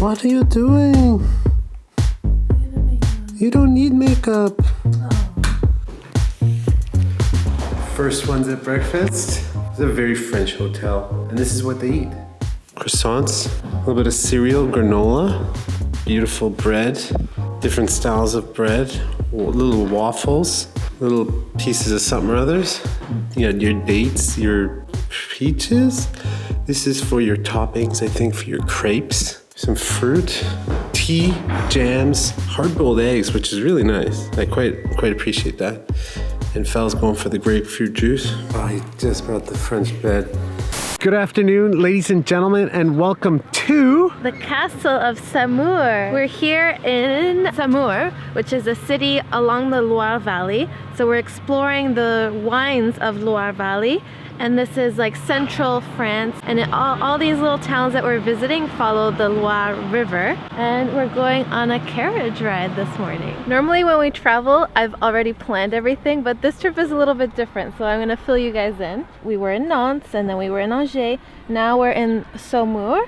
What are you doing? You don't need makeup. First one's at breakfast. It's a very French hotel, and this is what they eat. Croissants, a little bit of cereal, granola, beautiful bread, different styles of bread, little waffles, little pieces of something or others. You got your dates, your peaches. This is for your toppings, I think, for your crepes. Some fruit, tea, jams, hard-boiled eggs, which is really nice. I quite appreciate that. And Fel's going for the grapefruit juice. Oh, he just brought the French bed. Good afternoon, ladies and gentlemen, and welcome to the castle of Saumur. We're here in Saumur, which is a city along the Loire Valley. So we're exploring the wines of Loire Valley. And this is like central France, and all these little towns that we're visiting follow the Loire River. And we're going on a carriage ride this morning. Normally when we travel, I've already planned everything, but this trip is a little bit different, so I'm gonna fill you guys in. We were in Nantes, and then we were in Angers. Now we're in Saumur,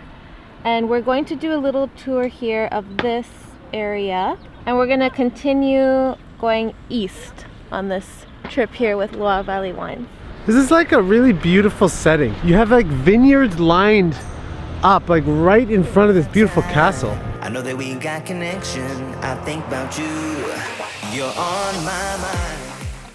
and we're going to do a little tour here of this area. And we're gonna continue going east on this trip here with Loire Valley wines. This is like a really beautiful setting. You have like vineyards lined up like right in front of this beautiful castle. I know that we got connection. I think about you. You're on my mind.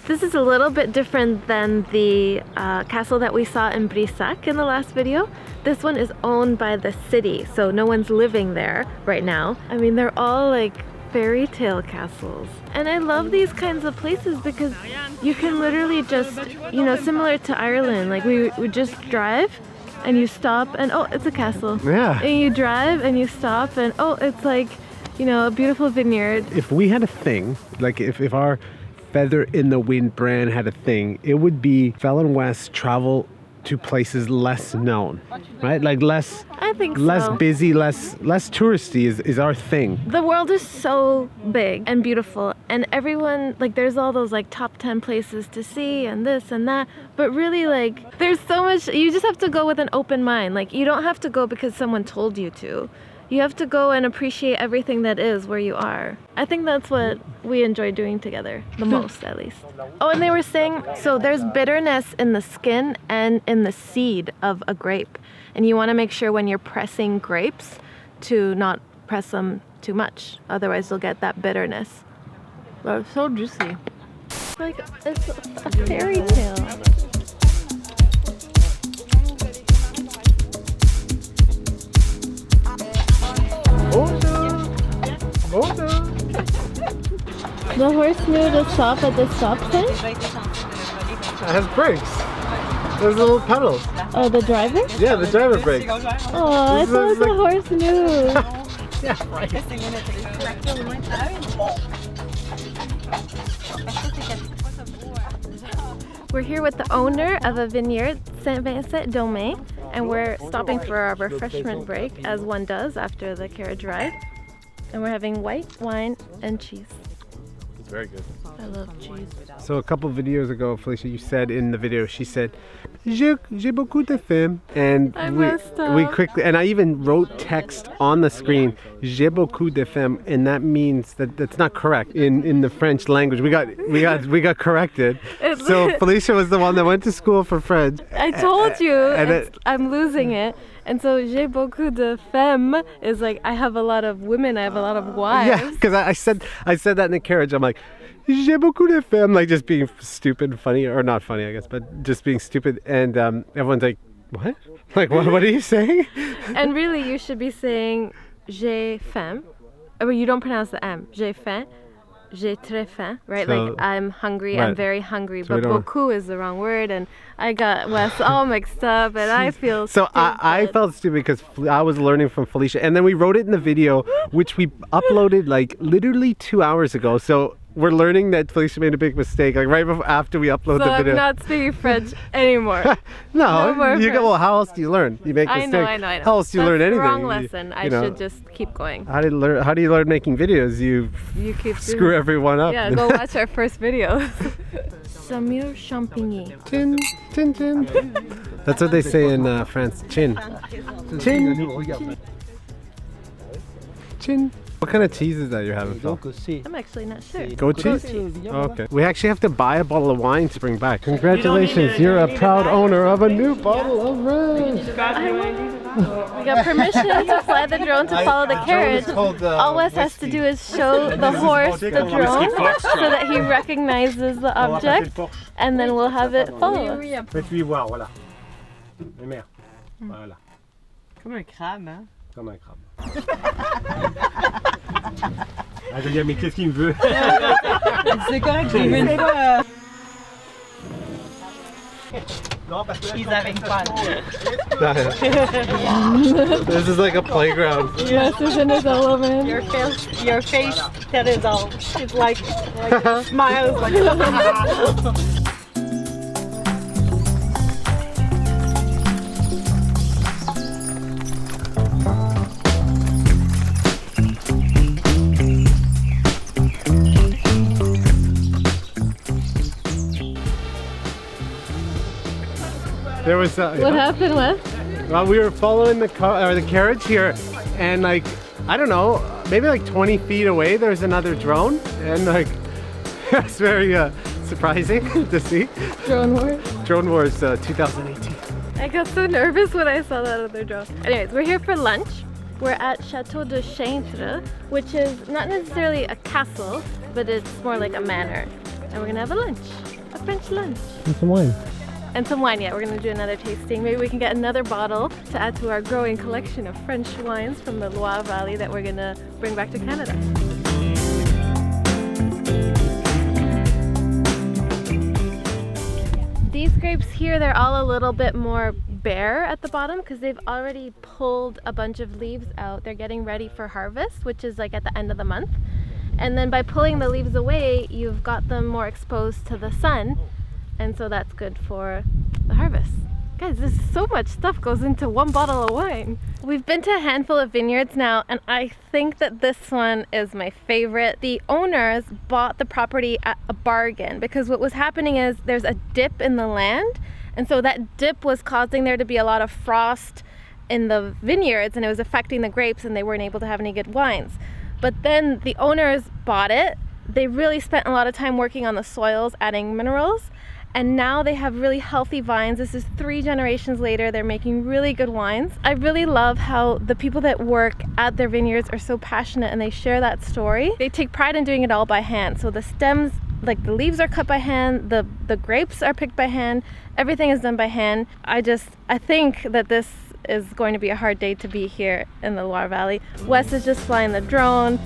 This is a little bit different than the castle that we saw in Brissac in the last video. This one is owned by the city, so no one's living there right now. I mean, they're all like fairy tale castles. And I love these kinds of places because you can literally just, you know, similar to Ireland, like we would just drive and you stop and oh, it's a castle. Yeah. And you drive and you stop and oh, it's like, you know, a beautiful vineyard. If we had a thing, like if our Feather in the Wind brand had a thing, it would be Fel and Wes travel to places less known, right? Like less busy, less touristy is our thing. The world is so big and beautiful, and everyone, like, there's all those like top 10 places to see and this and that, but really, like, there's so much. You just have to go with an open mind. Like, you don't have to go because someone told you to. You have to go and appreciate everything that is where you are. I think that's what we enjoy doing together, the most at least. Oh, and they were saying, so there's bitterness in the skin and in the seed of a grape. And you want to make sure when you're pressing grapes to not press them too much. Otherwise you'll get that bitterness. But it's so juicy. It's like, it's a fairy tale. The horse knew to stop at the stop sign? It has brakes. There's little pedals. Oh, the driver? Yeah, the driver brakes. Oh, I thought the horse knew. Yeah, right. We're here with the owner of a vineyard, Saint-Vincent-Domain, and we're stopping for our refreshment break, as one does after the carriage ride. And we're having white wine and cheese. It's very good. I love cheese. So a couple videos ago, Felicia, you said in the video, she said, j'ai beaucoup de femmes. And we quickly, and I even wrote text on the screen, j'ai beaucoup de femmes, and that means that's not correct in the French language. We got corrected. So Felicia was the one that went to school for French. I told you, I'm losing it. And so, j'ai beaucoup de femmes is like, I have a lot of women, I have a lot of wives. Yeah, because I said that in the carriage. I'm like, j'ai beaucoup de femmes, like just being stupid and funny, or not funny, I guess, but just being stupid. And everyone's like, what? Like, what are you saying? And really, you should be saying, j'ai faim. Or you don't pronounce the M. J'ai faim. J'ai très faim, right? So, like, I'm hungry, right. I'm very hungry, so but beaucoup is the wrong word, and I got Wes all mixed up, and I feel so I felt stupid because I was learning from Felicia, and then we wrote it in the video, which we uploaded like literally 2 hours ago, so we're learning that Felicia made a big mistake, like right after we upload the video. So I'm not speaking French anymore. No, you go, well, how else do you learn? You make mistakes. I know. How else do you learn anything? Wrong lesson. I should just keep going. How do you learn making videos? You keep screw everyone up. Yeah, go watch our first videos. Saumur Champigny. Chin, chin, chin. That's what they say in France. Chin. Chin. Chin? What kind of cheese is that you're having, Phil? I'm actually not sure. Goat cheese? Okay. We actually have to buy a bottle of wine to bring back. Congratulations, you're a proud owner of a new bottle of red. We got permission to fly the drone to follow the carriage. All Wes has to do is show the horse the drone so that he recognizes the object, and then we'll have it follow us. Faites-lui voir, voilà. Les mers. Voilà. Comme un crabe, hein? Comme un crabe. Ah, je veux dire, mais qu'est-ce qu'il me veut? C'est correct, j'ai vu une fois. He's having fun. This is like a playground. Yes, Susan is all over him. Your face, that is all. It's like smiles like There was What happened, Wes? well, we were following the carriage here, and like, I don't know, maybe like 20 feet away there's another drone, and like it's very surprising to see. Drone Wars. Drone Wars 2018. I got so nervous when I saw that other drone. Anyways, we're here for lunch. We're at Château de Chinon, which is not necessarily a castle, but it's more like a manor. And we're gonna have a lunch, a French lunch. And some wine. And some wine, yeah, we're gonna do another tasting. Maybe we can get another bottle to add to our growing collection of French wines from the Loire Valley that we're gonna bring back to Canada. These grapes here, they're all a little bit more bare at the bottom because they've already pulled a bunch of leaves out. They're getting ready for harvest, which is like at the end of the month. And then by pulling the leaves away, you've got them more exposed to the sun. And so that's good for the harvest. Guys, there's so much stuff goes into one bottle of wine. We've been to a handful of vineyards now, and I think that this one is my favorite. The owners bought the property at a bargain because what was happening is there's a dip in the land, and so that dip was causing there to be a lot of frost in the vineyards, and it was affecting the grapes, and they weren't able to have any good wines. But then the owners bought it. They really spent a lot of time working on the soils, adding minerals. And now they have really healthy vines. This is 3 generations later. They're making really good wines. I really love how the people that work at their vineyards are so passionate and they share that story. They take pride in doing it all by hand. So the stems, like the leaves are cut by hand, the grapes are picked by hand, everything is done by hand. I think that this is going to be a hard day to be here in the Loire Valley. Wes is just flying the drone.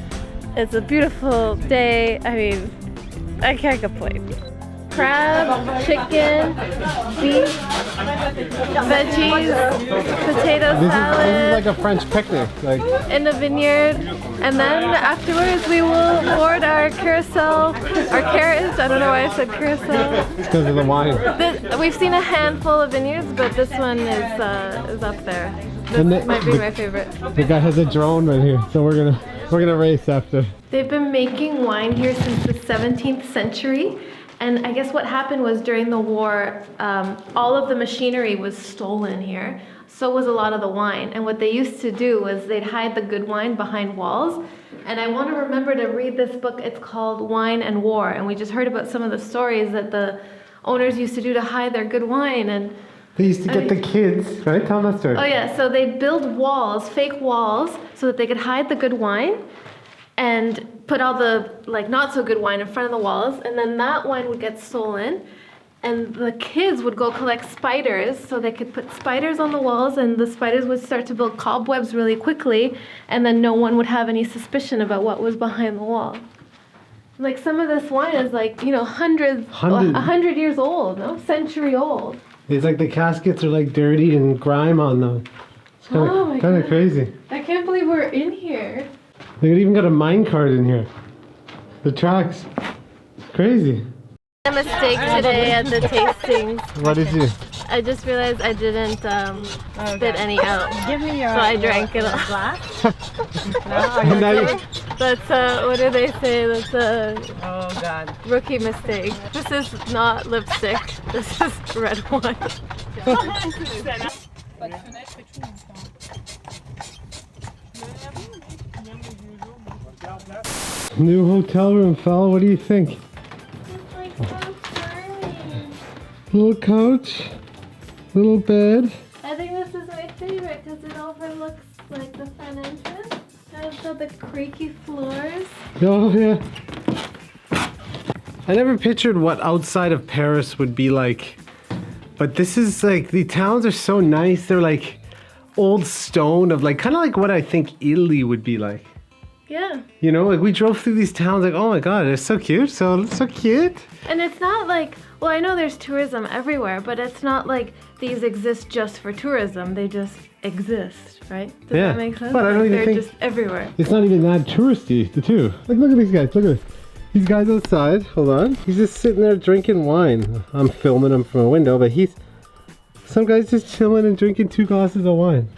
It's a beautiful day. I mean, I can't complain. Crab, chicken, beef, veggies, potato salad. This is like a French picnic, like in the vineyard. And then afterwards we will board our carousel, our carriage. I don't know why I said carousel. It's because of the wine. We've seen a handful of vineyards, but this one is up there. This might be my favorite. The guy has a drone right here, so we're gonna race after. They've been making wine here since the 17th century. And I guess what happened was during the war, all of the machinery was stolen here. So was a lot of the wine. And what they used to do was they'd hide the good wine behind walls. And I want to remember to read this book. It's called Wine and War. And we just heard about some of the stories that the owners used to do to hide their good wine. And they used to get the kids, right? Tell that story. Oh yeah, so they'd build walls, fake walls, so that they could hide the good wine and put all the like not so good wine in front of the walls, and then that wine would get stolen, and the kids would go collect spiders so they could put spiders on the walls, and the spiders would start to build cobwebs really quickly, and then no one would have any suspicion about what was behind the wall. Like some of this wine is like, 100 years old, no? Century old. It's like the caskets are like dirty and grime on them. It's kind of crazy. I can't believe we're in here. They even got a mine cart in here. The tracks. It's crazy. A mistake today at the tastings. What did you? I just realized I didn't spit any out. Give me your so I drank it all. glass. That's what do they say? That's a Oh God. rookie mistake. This is not lipstick. This is red wine. New hotel room, Fel. What do you think? It's like so charming. Little couch, little bed. I think this is my favorite because it overlooks like the front entrance. It has the creaky floors. Oh yeah. I never pictured what outside of Paris would be like, but this is like, the towns are so nice. They're like old stone of like, kind of like what I think Italy would be like. Yeah. You know, like we drove through these towns like, oh my god, they're so cute, so cute. And it's not like, well, I know there's tourism everywhere, but it's not like these exist just for tourism. They just exist, right? Does that make sense? But I don't Like, even they're think just everywhere. it's not even that touristy, the two. Like, look at these guys, look at this. These guys outside, hold on. He's just sitting there drinking wine. I'm filming him from a window, but some guy's just chilling and drinking 2 glasses of wine.